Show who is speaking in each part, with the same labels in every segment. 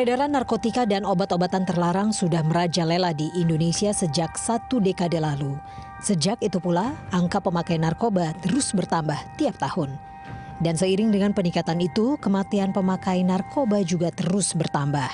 Speaker 1: Peredaran narkotika dan obat-obatan terlarang sudah merajalela di Indonesia sejak 1 dekade lalu. Sejak itu pula, angka pemakai narkoba terus bertambah tiap tahun. Dan seiring dengan peningkatan itu, kematian pemakai narkoba juga terus bertambah.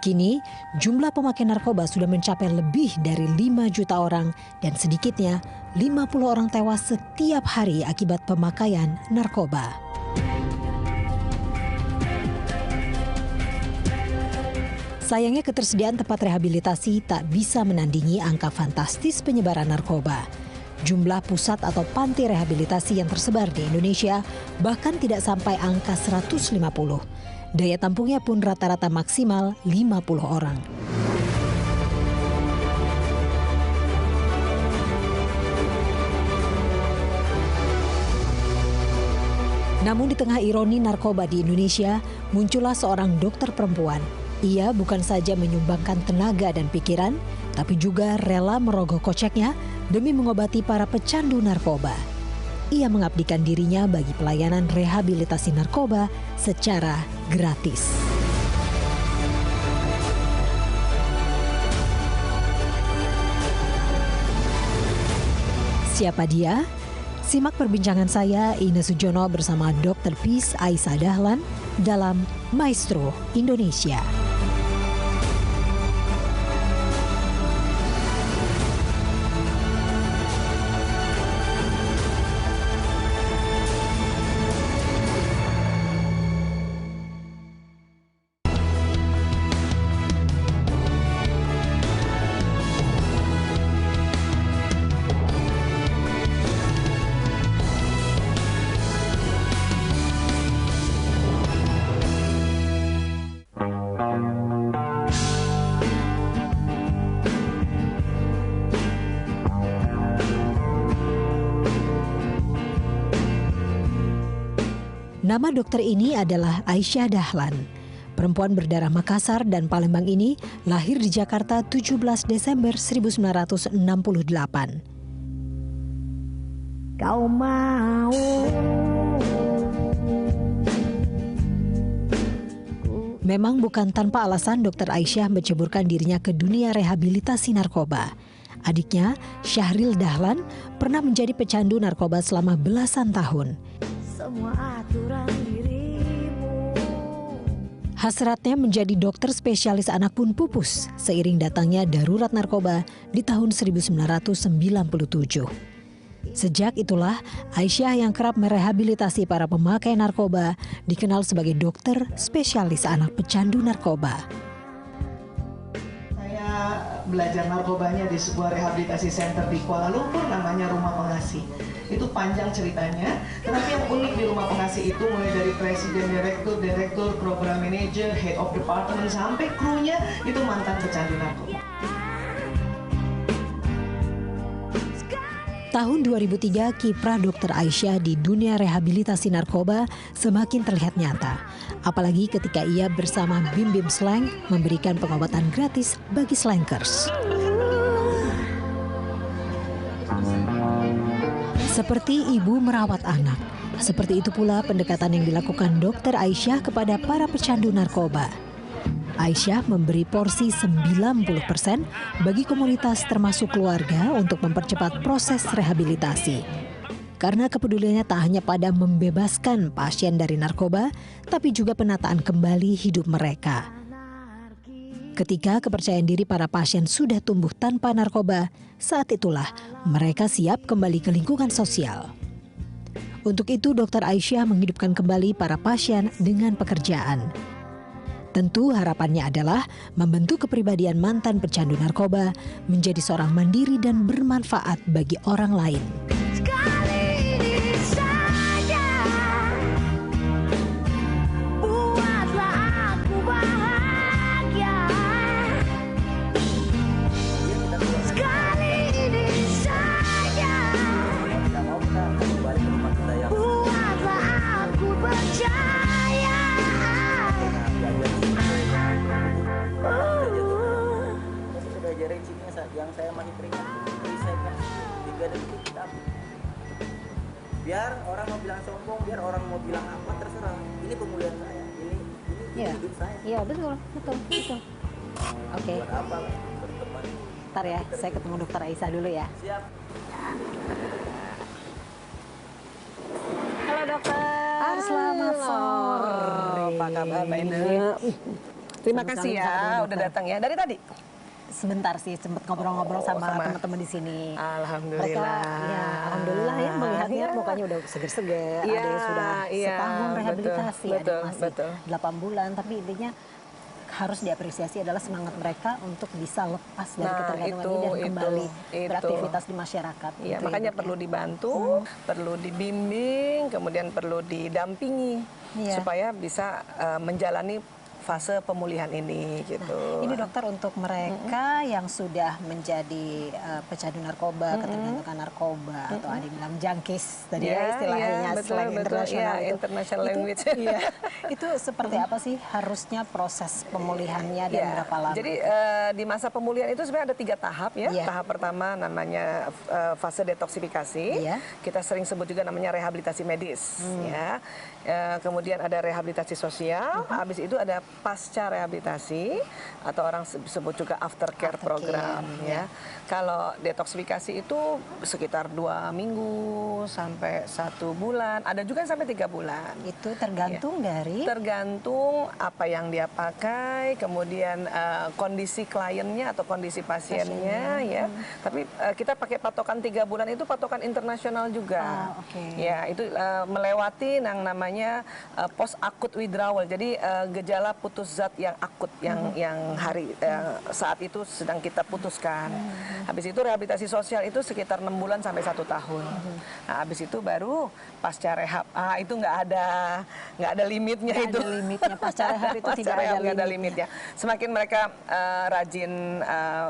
Speaker 1: Kini, jumlah pemakai narkoba sudah mencapai lebih dari 5 juta orang dan sedikitnya 50 orang tewas setiap hari akibat pemakaian narkoba. Sayangnya ketersediaan tempat rehabilitasi tak bisa menandingi angka fantastis penyebaran narkoba. Jumlah pusat atau panti rehabilitasi yang tersebar di Indonesia bahkan tidak sampai angka 150. Daya tampungnya pun rata-rata maksimal 50 orang. Namun di tengah ironi narkoba di Indonesia, muncullah seorang dokter perempuan. Ia bukan saja menyumbangkan tenaga dan pikiran, tapi juga rela merogoh koceknya demi mengobati para pecandu narkoba. Ia mengabdikan dirinya bagi pelayanan rehabilitasi narkoba secara gratis. Siapa dia? Simak perbincangan saya, Ine Sujono, bersama Dr. Peace Aisyah Dahlan dalam Maestro Indonesia. Nama dokter ini adalah Aisyah Dahlan. Perempuan berdarah Makassar dan Palembang ini lahir di Jakarta 17 Desember 1968. Kau mau. Memang bukan tanpa alasan Dr. Aisyah menceburkan dirinya ke dunia rehabilitasi narkoba. Adiknya, Syahril Dahlan, pernah menjadi pecandu narkoba selama belasan tahun. Semua aturan dirimu. Hasratnya menjadi dokter spesialis anak pun pupus seiring datangnya darurat narkoba di tahun 1997. Sejak itulah Aisyah yang kerap merehabilitasi para pemakai narkoba dikenal sebagai dokter spesialis anak pecandu narkoba.
Speaker 2: Saya belajar narkobanya di sebuah rehabilitasi center di Kuala Lumpur, namanya Rumah Pengasih. Itu panjang ceritanya, tetapi yang unik di Rumah Pengasih itu mulai dari presiden, direktur, program manager, head of department, sampai krunya itu mantan pecandu narkoba.
Speaker 1: Tahun 2003, kiprah Dr. Aisyah di dunia rehabilitasi narkoba semakin terlihat nyata. Apalagi ketika ia bersama Bim Bim Slang memberikan pengobatan gratis bagi slankers. Seperti ibu merawat anak, seperti itu pula pendekatan yang dilakukan Dr. Aisyah kepada para pecandu narkoba. Aisyah memberi porsi 90% bagi komunitas termasuk keluarga untuk mempercepat proses rehabilitasi. Karena kepeduliannya tak hanya pada membebaskan pasien dari narkoba, tapi juga penataan kembali hidup mereka. Ketika kepercayaan diri para pasien sudah tumbuh tanpa narkoba, saat itulah mereka siap kembali ke lingkungan sosial. Untuk itu, Dr. Aisyah menghidupkan kembali para pasien dengan pekerjaan. Tentu harapannya adalah membentuk kepribadian mantan pecandu narkoba menjadi seorang mandiri dan bermanfaat bagi orang lain.
Speaker 3: Yang saya masih teringat risetnya 3 detik kita. Biar orang mau bilang sombong, biar orang mau bilang apa terserah. Ini pemulihan saya. Ini
Speaker 1: Iya.
Speaker 3: hidup saya.
Speaker 1: Iya, betul. Oke.
Speaker 3: Buat apa berteman?
Speaker 1: Ntar ya, saya ketemu dokter Aisyah dulu ya.
Speaker 3: Siap.
Speaker 1: Halo dokter, selamat sore.
Speaker 4: Apa kabar Mbak Ina? Terima
Speaker 1: Senang
Speaker 4: kasih
Speaker 1: sekali bisa
Speaker 4: ya
Speaker 1: ketemu
Speaker 4: udah
Speaker 1: dokter.
Speaker 4: datang ya. Dari tadi?
Speaker 1: Sebentar sih, sempat ngobrol-ngobrol sama
Speaker 4: sama.
Speaker 1: teman-teman di sini.
Speaker 4: Alhamdulillah.
Speaker 1: Mereka, ya alhamdulillah ya melihatnya
Speaker 4: Iya.
Speaker 1: mukanya udah seger-seger.
Speaker 4: Iya,
Speaker 1: Ada yang sudah
Speaker 4: iya,
Speaker 1: setahun rehabilitasi, ada
Speaker 4: betul,
Speaker 1: yang masih
Speaker 4: betul.
Speaker 1: 8 bulan. Tapi intinya harus diapresiasi adalah semangat mereka untuk bisa lepas dari
Speaker 4: Nah,
Speaker 1: ketergantungan
Speaker 4: itu,
Speaker 1: ini dan kembali
Speaker 4: itu.
Speaker 1: beraktivitas di masyarakat.
Speaker 4: Iya,
Speaker 1: Gitu ya,
Speaker 4: makanya
Speaker 1: Dok, ya.
Speaker 4: perlu dibantu, perlu dibimbing, kemudian perlu didampingi
Speaker 1: Iya.
Speaker 4: supaya bisa menjalani fase pemulihan ini gitu.
Speaker 1: Ini dokter untuk mereka yang sudah menjadi pecandu narkoba, ketergantungan narkoba, atau ada yang bilang jangkis tadi ya istilahnya,
Speaker 4: betul,
Speaker 1: slang
Speaker 4: betul.
Speaker 1: internasional
Speaker 4: Iya,
Speaker 1: itu.
Speaker 4: international language.
Speaker 1: Iya, itu seperti apa sih harusnya proses pemulihannya dan
Speaker 4: Ya,
Speaker 1: berapa lama?
Speaker 4: jadi di masa pemulihan itu sebenarnya ada 3 tahap ya.
Speaker 1: Iya.
Speaker 4: Tahap pertama namanya fase detoksifikasi.
Speaker 1: Iya.
Speaker 4: Kita sering sebut juga namanya rehabilitasi medis. Ya. Kemudian ada rehabilitasi sosial. Habis itu ada pasca rehabilitasi atau orang sebut juga aftercare
Speaker 1: Aftercare,
Speaker 4: program. Ya. Kalau detoksifikasi itu sekitar 2 minggu sampai 1 bulan. Ada juga yang sampai 3 bulan.
Speaker 1: Itu tergantung dari
Speaker 4: Tergantung apa yang dia pakai, kemudian kondisi kliennya atau kondisi pasiennya, ya. Tapi kita pakai patokan 3 bulan itu patokan internasional juga.
Speaker 1: Oh, oke.
Speaker 4: Ya, itu melewati yang namanya post akut withdrawal. Jadi gejala putus zat yang akut, yang hari saat itu sedang kita putuskan. Habis itu rehabilitasi sosial itu sekitar 6 bulan sampai 1 tahun. Nah, habis itu baru pasca rehab. Itu nggak ada limitnya
Speaker 1: Nggak
Speaker 4: itu.
Speaker 1: ada limitnya. Pasca rehab itu
Speaker 4: Pasca
Speaker 1: tidak
Speaker 4: rehab
Speaker 1: ada
Speaker 4: nggak ada
Speaker 1: limitnya.
Speaker 4: limitnya. Semakin mereka rajin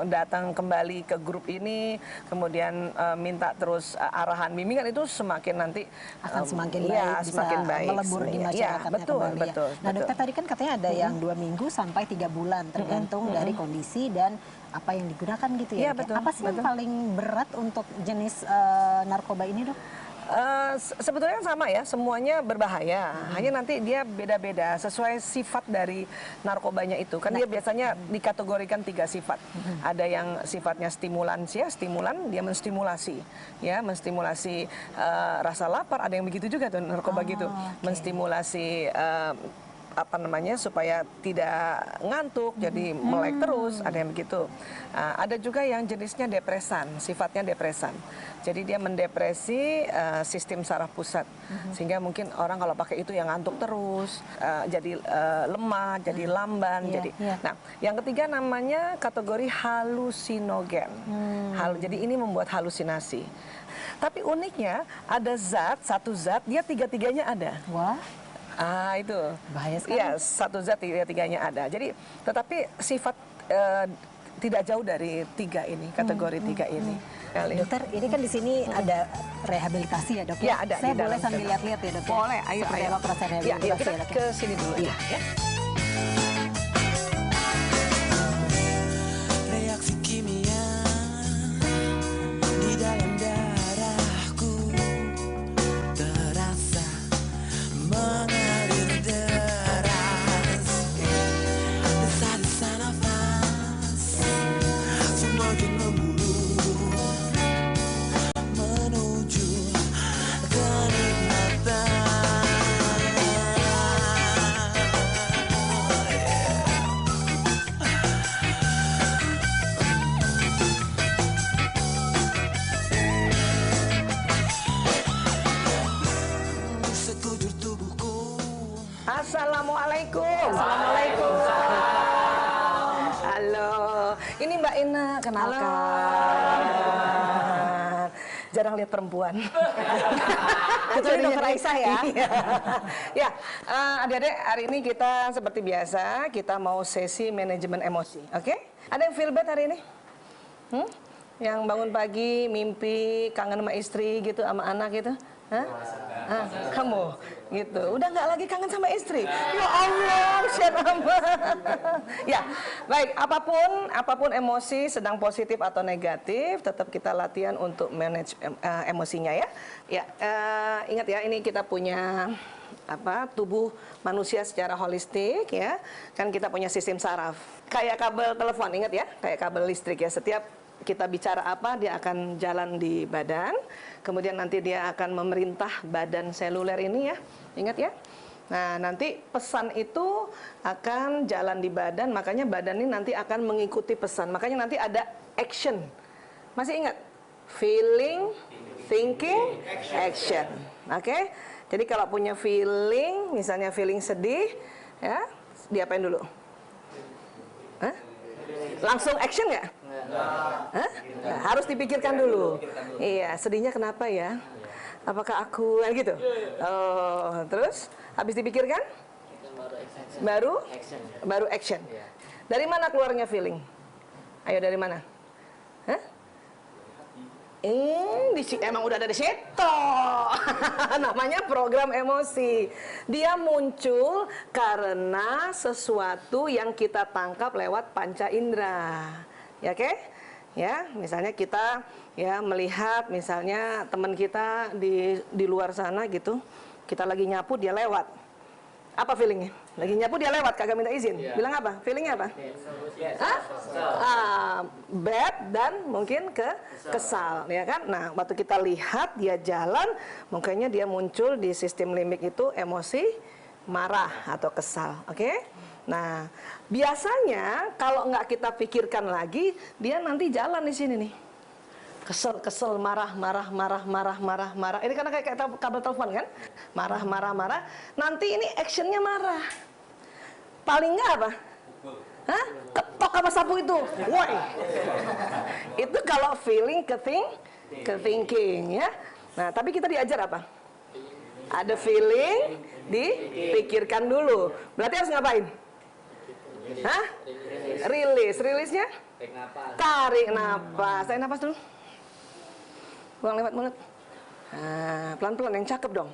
Speaker 4: datang kembali ke grup ini, kemudian minta terus arahan bimbingan, itu semakin nanti
Speaker 1: akan semakin baik,
Speaker 4: iya,
Speaker 1: bisa
Speaker 4: semakin baik
Speaker 1: melebur di
Speaker 4: sebenarnya.
Speaker 1: masyarakatnya
Speaker 4: Iya, betul,
Speaker 1: kembali ya.
Speaker 4: betul,
Speaker 1: Nah
Speaker 4: betul.
Speaker 1: dokter tadi kan katanya ada yang 2 minggu sampai 3 bulan tergantung dari kondisi dan apa yang digunakan gitu ya.
Speaker 4: Iya,
Speaker 1: Dok, ya?
Speaker 4: betul,
Speaker 1: Apa sih yang
Speaker 4: betul.
Speaker 1: paling berat untuk jenis narkoba ini dok?
Speaker 4: Sebetulnya sama ya, semuanya berbahaya. Hanya nanti dia beda-beda sesuai sifat dari narkobanya itu. Kan dia biasanya dikategorikan 3 sifat. Ada yang sifatnya stimulansia, stimulan, dia menstimulasi, ya, menstimulasi rasa lapar. Ada yang begitu juga tuh narkoba gitu, menstimulasi apa namanya supaya tidak ngantuk, jadi melek terus, ada yang begitu. Ada juga yang jenisnya depresan, sifatnya depresan. Jadi dia mendepresi sistem saraf pusat, sehingga mungkin orang kalau pakai itu yang ngantuk terus, jadi lemah, jadi lamban,
Speaker 1: Iya,
Speaker 4: jadi.
Speaker 1: iya.
Speaker 4: Nah, yang ketiga namanya kategori halusinogen. Jadi ini membuat halusinasi. Tapi uniknya ada satu zat dia tiga-tiganya ada.
Speaker 1: Wah,
Speaker 4: Itu
Speaker 1: bahaya sekali.
Speaker 4: Iya, satu zat tiga-tiganya ada. Jadi, tetapi sifat tidak jauh dari 3 ini, kategori 3 ini.
Speaker 1: dokter ini kan di sini ada rehabilitasi ya dok?
Speaker 4: Ya, ada
Speaker 1: Saya
Speaker 4: di dalam
Speaker 1: boleh sambil
Speaker 4: sana.
Speaker 1: lihat-lihat ya dok? ya?
Speaker 4: Boleh, ayo,
Speaker 1: Seperti
Speaker 4: ayo.
Speaker 1: apa proses
Speaker 4: Ya,
Speaker 1: rehabilitasi
Speaker 4: yuk kita
Speaker 1: ya dok?
Speaker 4: ke sini dulu ya.
Speaker 5: Reaksi kimia di dalam darahku terasa mengalir deras. Desa-desa nafas semakin memburu menuju kenikmatan. Sekujur tubuhku
Speaker 4: Assalamualaikum. Assalamualaikum. Halo, ini Mbak Ina, kenalkan. Jarang lihat perempuan.
Speaker 1: Kecuali dokter Aisyah ya.
Speaker 4: Iya. Ya, adik-adik, hari ini kita seperti biasa, kita mau sesi manajemen emosi, oke? Ada yang feel bad hari ini? Yang bangun pagi, mimpi, kangen sama istri gitu, sama anak gitu? Hah? Kamu gitu, udah nggak lagi kangen sama istri? Ya Allah, share amat. Ya, baik, apapun emosi, sedang positif atau negatif, tetap kita latihan untuk manage emosinya ya. Ya, ingat ya, ini kita punya tubuh manusia secara holistik ya. Kan kita punya sistem saraf. Kayak kabel telepon, ingat ya? Kayak kabel listrik ya. Setiap kita bicara apa, dia akan jalan di badan. Kemudian nanti dia akan memerintah badan seluler ini ya. Ingat ya? Nah, nanti pesan itu akan jalan di badan, makanya badan ini nanti akan mengikuti pesan. Makanya nanti ada action. Masih ingat? Feeling, thinking, action. Oke? Jadi kalau punya feeling, misalnya feeling sedih, ya, diapain dulu? Hah? Langsung action nggak? Hah? Nah, harus dipikirkan dulu. Iya, sedihnya kenapa ya? Apakah aku gitu? Oh, terus habis dipikirkan? Baru action. Dari mana keluarnya feeling? Ayo dari mana? Hah? Emang udah ada di situ. Namanya program emosi. Dia muncul karena sesuatu yang kita tangkap lewat panca indera. Ya, oke? Ya, misalnya kita ya melihat misalnya teman kita di luar sana gitu. Kita lagi nyapu, dia lewat. Apa feelingnya? Lagi nyapu dia lewat, kagak minta izin. Bilang apa? Feelingnya apa? Bad dan mungkin kesal, ya kan? Nah, waktu kita lihat dia jalan, mungkinnya dia muncul di sistem limbik itu emosi marah atau kesal, oke? Nah, biasanya kalau nggak kita pikirkan lagi, dia nanti jalan di sini nih. Kesel, marah. Ini karena kayak kabel telepon kan? Marah. Nanti ini actionnya marah. Paling nggak apa? Hah? Ketok apa sapu itu? Woi. Itu kalau feeling ke thinking ya. Nah, tapi kita diajar apa? Ada feeling, dipikirkan dulu. Berarti harus ngapain? Hah? Rilisnya? Tarik napas. Tarik napas dulu. Buang lewat mulut. Nah, pelan-pelan, yang cakep dong.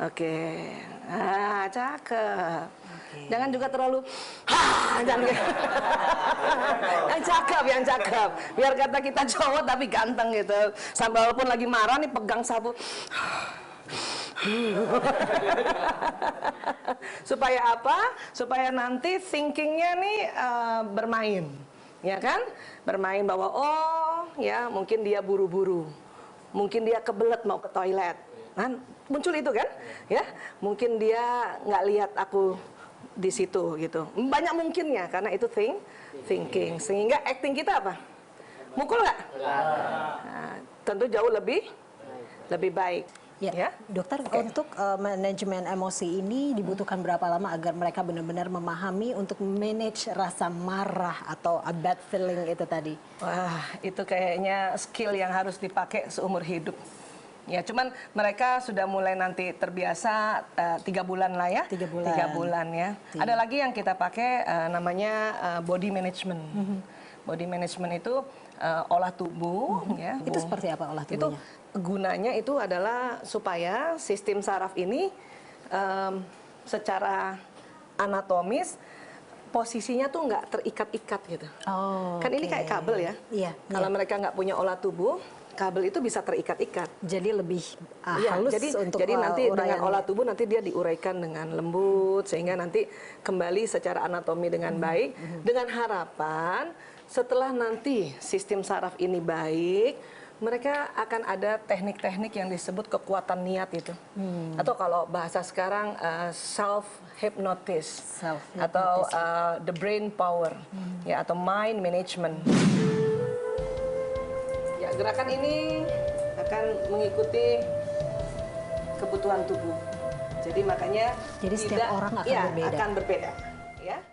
Speaker 4: Oke. Nah, cakep. Jangan juga terlalu jangan gitu. yang cakep. Biar kata kita cowok tapi ganteng gitu. Sampai walaupun lagi marah nih pegang sapu. Supaya apa? Supaya nanti thinkingnya nih bermain. Ya kan? Bermain bahwa ya mungkin dia buru-buru, mungkin dia kebelet mau ke toilet, kan muncul itu kan, ya mungkin dia nggak lihat aku di situ gitu, banyak mungkinnya karena itu thinking, sehingga acting kita apa? Mukul nggak? Nah, tentu jauh lebih baik.
Speaker 1: Ya, dokter, untuk manajemen emosi ini dibutuhkan berapa lama agar mereka benar-benar memahami untuk manage rasa marah atau a bad feeling itu tadi?
Speaker 4: Wah, itu kayaknya skill yang harus dipakai seumur hidup. Ya, cuman mereka sudah mulai nanti terbiasa 3 bulan lah ya. 3 bulan ya. Ada lagi yang kita pakai namanya body management. Body management itu olah tubuh. Ya,
Speaker 1: itu seperti apa olah tubuhnya?
Speaker 4: Itu gunanya itu adalah supaya sistem saraf ini secara anatomis posisinya tuh nggak terikat-ikat gitu. Kan ini kayak kabel ya.
Speaker 1: Iya.
Speaker 4: Kalau mereka nggak punya olah tubuh, kabel itu bisa terikat-ikat.
Speaker 1: Jadi lebih halus untuk
Speaker 4: jadi nanti dengan olah
Speaker 1: uraiannya.
Speaker 4: tubuh nanti dia diuraikan dengan lembut sehingga nanti kembali secara anatomi dengan baik dengan harapan setelah nanti sistem saraf ini baik, mereka akan ada teknik-teknik yang disebut kekuatan niat itu. Atau kalau bahasa sekarang self-hypnosis. Atau the brain power. Ya, atau mind management. Ya, gerakan ini akan mengikuti kebutuhan tubuh. Jadi makanya
Speaker 1: setiap orang akan berbeda.
Speaker 4: Akan berbeda. Ya.